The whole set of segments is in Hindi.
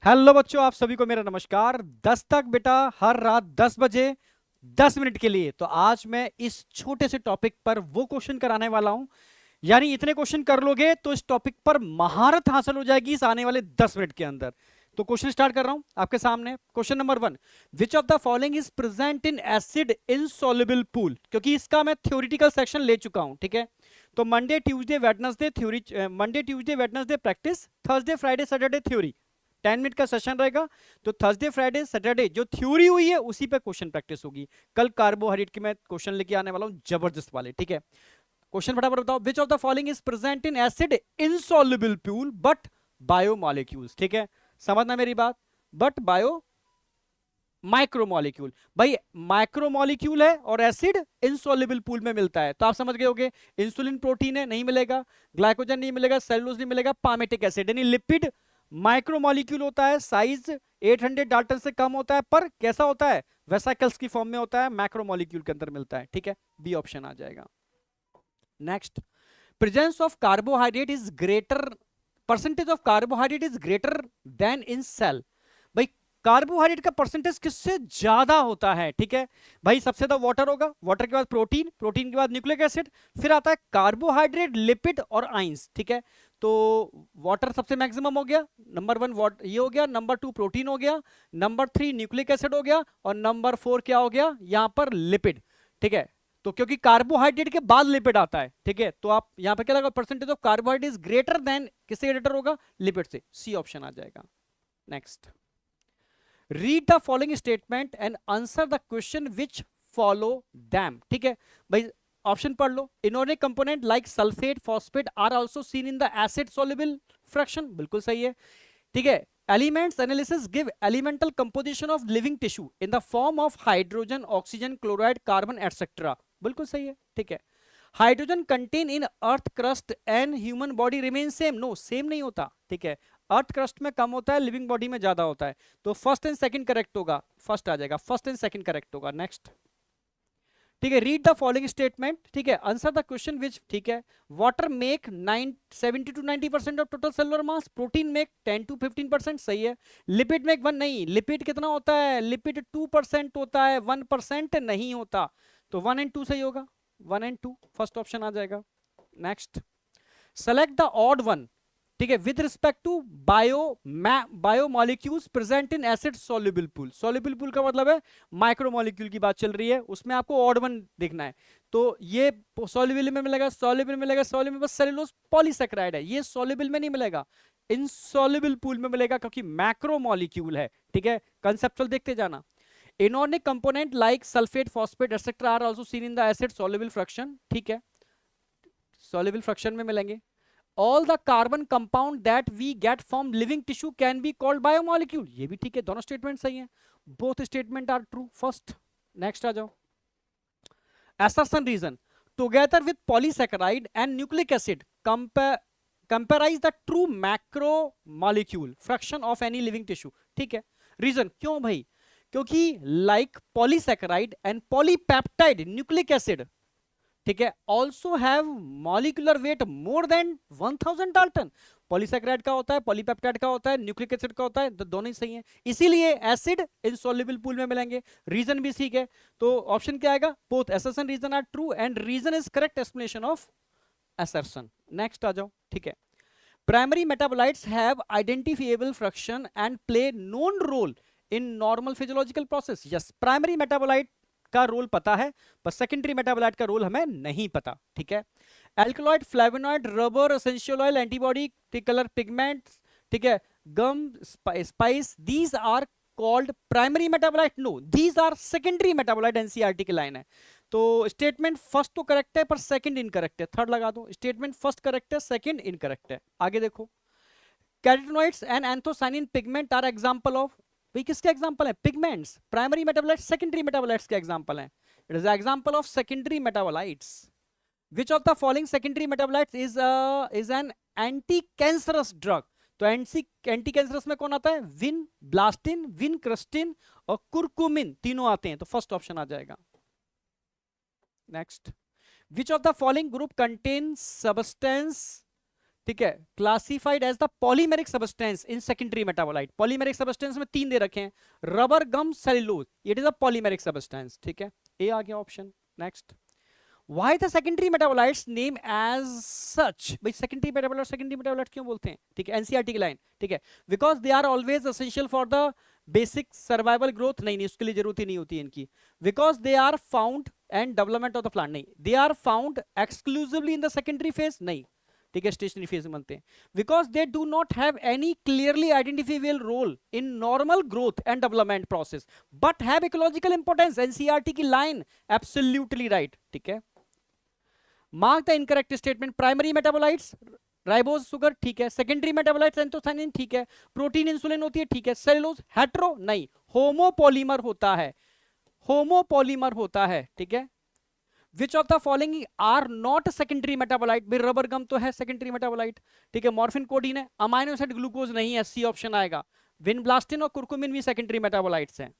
हेलो बच्चों, आप सभी को मेरा नमस्कार। 10 तक बेटा, हर रात 10 बजे 10 मिनट के लिए। तो आज मैं इस छोटे से टॉपिक पर वो क्वेश्चन कराने वाला हूं, यानी इतने क्वेश्चन कर लोगे तो इस टॉपिक पर महारत हासिल हो जाएगी इस आने वाले 10 मिनट के अंदर। तो क्वेश्चन स्टार्ट कर रहा हूं आपके सामने। Question number 1, which of the following is present in acid insoluble pool. क्योंकि इसका मैं थ्योरेटिकल सेक्शन ले चुका हूं, ठीक है। तो Monday Tuesday Wednesday theory, Monday Tuesday Wednesday practice, Thursday Friday Saturday theory. 10 minute का सेशन रहेगा। तो थर्सडे फ्राइडे सैटरडे जो थ्योरी हुई है उसी पे क्वेश्चन प्रैक्टिस होगी। कल कार्बोहाइड्रेट के मैं क्वेश्चन लेके आने वाला हूं, जबरदस्त वाले, ठीक है। क्वेश्चन फटाफट बताओ। विच of the following is present in acid insoluble pool but biomolecules. ठीक है, समझना मेरी बात। बट बायो माइक्रोमोलिक्यूल, भाई माइक्रोमोलिक्यूल है और एसिड इनसॉल्युबल पूल में मिलता है, तो आप समझ गए होगे। इंसुलिन प्रोटीन है, नहीं मिलेगा। ग्लाइकोजन नहीं मिलेगा, सेलुलोज नहीं मिलेगा। पामेटिक एसिड यानी लिपिड माइक्रोमोलिक्यूल होता है, साइज 800 डाल्टन से कम होता है, पर कैसा होता है, वेसिकल्स की फॉर्म में होता है, मैक्रोमोलिक्यूल के अंदर मिलता है, ठीक है। बी ऑप्शन आ जाएगा। Next, presence of carbohydrate is greater, percentage of carbohydrate is greater than in cell. भाई कार्बोहाइड्रेट का परसेंटेज किससे ज्यादा होता है, ठीक है। भाई सबसे ज्यादा वाटर होगा, वाटर के बाद प्रोटीन, प्रोटीन के बाद न्यूक्लिक एसिड, फिर आता है कार्बोहाइड्रेट, लिपिड और आइंस, ठीक है। तो वाटर सबसे मैक्सिमम हो गया, नंबर 1 वाटर ये हो गया, नंबर 2 प्रोटीन हो गया, नंबर 3 न्यूक्लिक एसिड हो गया, और नंबर 4 क्या हो गया यहां पर, लिपिड, ठीक है। तो क्योंकि कार्बोहाइड्रेट के बाद लिपिड आता है, ठीक है, तो आप यहां पे क्या लगा, percentage of carbohydrate is greater than, किससे ग्रेटर होगा, लिपिड से। सी ऑप्शन आ जाएगा। Next, read the following statement and answer the question which follow them. ठीक है भाई, ऑप्शन पढ़ लो। Inorganic component like sulphate phosphate are also seen in the acid soluble fraction, बिल्कुल सही है, ठीक है। Elements analysis give elemental composition of living tissue in the form of hydrogen, oxygen, chloride, carbon etcetera, बिल्कुल सही है, ठीक है। Hydrogen content in earth crust and human body remain same, no same नहीं होता, ठीक है। अर्थ क्रस्ट में कम होता है, लिविंग बॉडी में ज्यादा होता है। तो फर्स्ट एंड सेकंड करेक्ट होगा, फर्स्ट आ जाएगा, फर्स्ट एंड सेकंड करेक्ट होगा। नेक्स्ट, ठीक है, रीड द फॉलोइंग स्टेटमेंट, ठीक है, आंसर द क्वेश्चन विच, ठीक है। Water make 70 to 90% of total cellular mass, protein make 10 to 15%, सही है। लिपिड मेक 1, नहीं, लिपिड कितना होता है, लिपिड 2% होता है, 1% नहीं होता। तो 1 and 2 सही होगा, 1 and 2 फर्स्ट ऑप्शन आ जाएगा। Next, select the odd one, ठीक है, with respect to biomolecules present in acid soluble pool. Soluble pool का मतलब है माइक्रोमोलिक्यूल की बात चल रही है, उसमें आपको ऑड वन देखना है। तो ये सॉल्युबल में मिलेगा, सॉल्युबल में मिलेगा, सॉल्युबल में बस सेलुलोज पॉलीसेकेराइड है, ये सॉल्युबल में नहीं मिलेगा, इनसॉल्युबल पूल में मिलेगा, क्योंकि मैक्रोमोलिक्यूल है, ठीक है। कंसेप्चुअल देखते जाना। Inorganic component like sulphate phosphate etcetera are also seen in the acid soluble fraction, ठीक है, सॉल्युबल फ्रैक्शन में मिलेंगे। All the carbon compound that we get from living tissue can be called biomolecule, ये भी ठीक है, दोनों स्टेटमेंट सही हैं, both statement are true, फर्स्ट। नेक्स्ट आ जाओ। assertion reason, together with polysaccharide and nucleic acid comprise the true macromolecule fraction of any living tissue, ठीक है। रीजन क्यों भाई, क्योंकि like polysaccharide and polypeptide nucleic acid, ठीक है, also have molecular weight more than 1000 Dalton. Polysaccharide का होता है, पॉलीपेप्टाइड का होता है, न्यूक्लिक एसिड का होता है, तो दोनों ही सही हैं, इसीलिए एसिड इनसॉल्युबल पूल में मिलेंगे। रीजन भी ठीक है, तो ऑप्शन क्या आएगा, both assertion reason are true and reason is correct explanation of assertion. Next आ जाओ, ठीक है। Primary metabolites have identifiable fraction and play known role in normal physiological process. Yes, primary metabolite का रोल पता है, पर सेकेंडरी मेटाबोलाइट का रोल हमें नहीं पता, ठीक है। Alkaloid, flavonoid, rubber, essential oil, antibody, colour pigments, ठीक है, gum, spice, these are called primary metabolite, no these are secondary metabolite, NCERT की लाइन है। तो स्टेटमेंट फर्स्ट तो करेक्ट है, पर सेकंड इनकरेक्ट है, थर्ड लगा दो। स्टेटमेंट फर्स्ट करेक्ट है, सेकंड इनकरेक्ट है। आगे देखो, carotenoids and anthocyanin pigment are example of, भाई किसके एग्जांपल है, pigments, primary metabolites, secondary metabolites के एग्जांपल हैं। It is example of secondary metabolites. Which of the following secondary metabolites is an anti cancerous drug. तो एंटी कैंसरस में कौन आता है, विन ब्लास्टिन, विन क्रिस्टिन और कुरकुमिन, तीनों आते हैं, तो फर्स्ट ऑप्शन आ जाएगा। Next, which of the following group contain substance, ठीक है, classified as the polymeric substance in secondary metabolite. Polymeric substance में 3 दे रखे हैं, rubber, gum, cellulose, it is a polymeric substance. ठीक है, ए आ गया option. Next, why the secondary metabolites name as such? भाई secondary metabolites क्यों बोलते हैं? ठीक है, एनसीईआरटी की लाइन। ठीक है, because they are always essential for the basic survival growth। नहीं, उसके लिए जरूरत ही नहीं होती इनकी। because they are found and development of the plant। नहीं, they are found exclusively in the secondary phase। नहीं, ठीक है, स्टेशनरी फेज में बनते हैं। Because they do not have any clearly identifiable role in normal growth and development process but have ecological importance. NCERT की लाइन एब्सोल्युटली राइट। ठीक है, mark the incorrect statement. Primary metabolites ribose sugar, ठीक है। सेकेंडरी मेटाबोलाइट्स एंथोसायनिन, ठीक है। प्रोटीन इंसुलिन होती है, ठीक है। सेलुलोज हेटेरो, नहीं, होमोपॉलीमर होता है, होमोपॉलीमर होता है। ठीक है, which of the following are not secondary metabolite. भी रबर गम तो है सेकेंडरी मेटाबोलाइट। ठीक है, मॉर्फिन कोडीन है, अमाइनो एसिड ग्लूकोज नहीं है, सी ऑप्शन आएगा। विनब्लास्टिन और कुर्कुमिन भी सेकेंडरी मेटाबोलाइट्स हैं।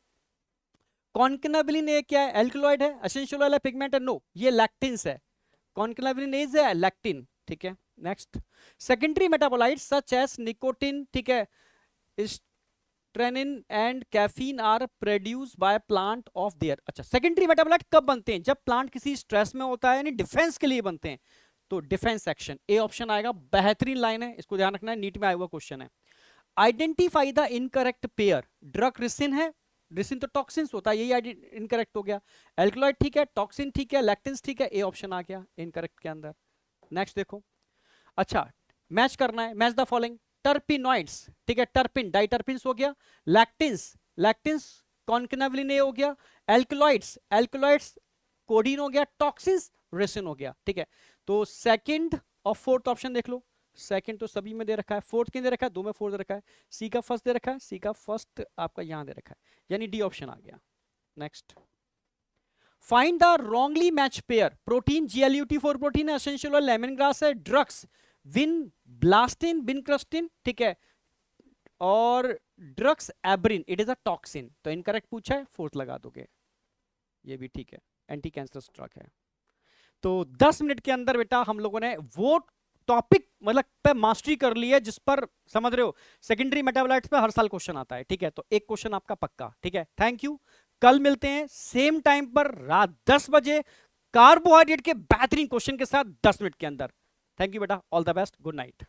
कॉन्कनाबिलिन ए क्या है? एल्कलॉइड है, एसेंशियल ऑयल है, पिगमेंट है, नो, ये लैक्टिन्स है। कॉन्कनाबिलिन एज है लैक्टिन। ठीक है, next, secondary metabolites such as nicotine, ठीक है, strychnine and caffeine are produce by plant of their. अच्छा, सेकेंडरी मेटाबोलाइट कब बनते हैं? जब प्लांट किसी स्ट्रेस में होता है, यानी डिफेंस के लिए बनते हैं, तो डिफेंस एक्शन, ए ऑप्शन आएगा। बेहतरीन लाइन है, इसको ध्यान रखना है, नीट में आया हुआ क्वेश्चन है। Identify the incorrect pair. Drug ricin है, रिसिन तो टॉक्सिन्स होता है, यही इनकरेक्ट हो गया। एल्कलॉइड ठीक है, टॉक्सिन ठीक है, लैक्टिन्स ठीक है, ए ऑप्शन आ गया इनकरेक्ट के अंदर। नेक्स्ट देखो, अच्छा मैच करना है, मैच द फॉलोइंग। टर्पिनॉइड्स, ठीक है, टर्पिन डाइटर्पिन्स हो गया। लैक्टिन्स, लैक्टिन्स कॉन्कनाबिलिन ए हो गया। एल्कलॉइड्स, एल्कलॉइड्स कोडीन हो गया। टॉक्सिन्स रेसिन हो गया। ठीक है, तो सेकंड और फोर्थ ऑप्शन देख लो। सेकंड तो सभी में दे रखा है, फोर्थ किन दे रखा है? दो में फोर्थ दे रखा है। सी का फर्स्ट दे रखा है, सी का फर्स्ट आपका यहां दे रखा है, यानी डी ऑप्शन आ गया। Next, find the wrongly match pair. Protein GLUT4 protein है, एसेंशियल ऑयल लेमन ग्रास है, ड्रग्स विन ब्लास्टिन बिनक्रस्टिन, ठीक है, और drugs abrin, it is a toxin. तो इनकरेक्ट पूछा है, फोर्थ लगा दोगे, ये भी ठीक है, एंटी कैंसरस ड्रग है। तो 10 मिनट के अंदर बेटा हम लोगों ने वो टॉपिक मतलब पे मास्टरी कर ली है जिस पर, समझ रहे हो, सेकेंडरी मेटाबोलाइट्स पे हर साल क्वेश्चन आता है। ठीक है, तो एक क्वेश्चन आपका पक्का। ठीक है, थैंक यू। कल मिलते हैं सेम टाइम पर रात 10 बजे कार्बोहाइड्रेट के बेहतरीन क्वेश्चन के साथ 10 मिनट के अंदर। थैंक यू बेटा, all the best, good night.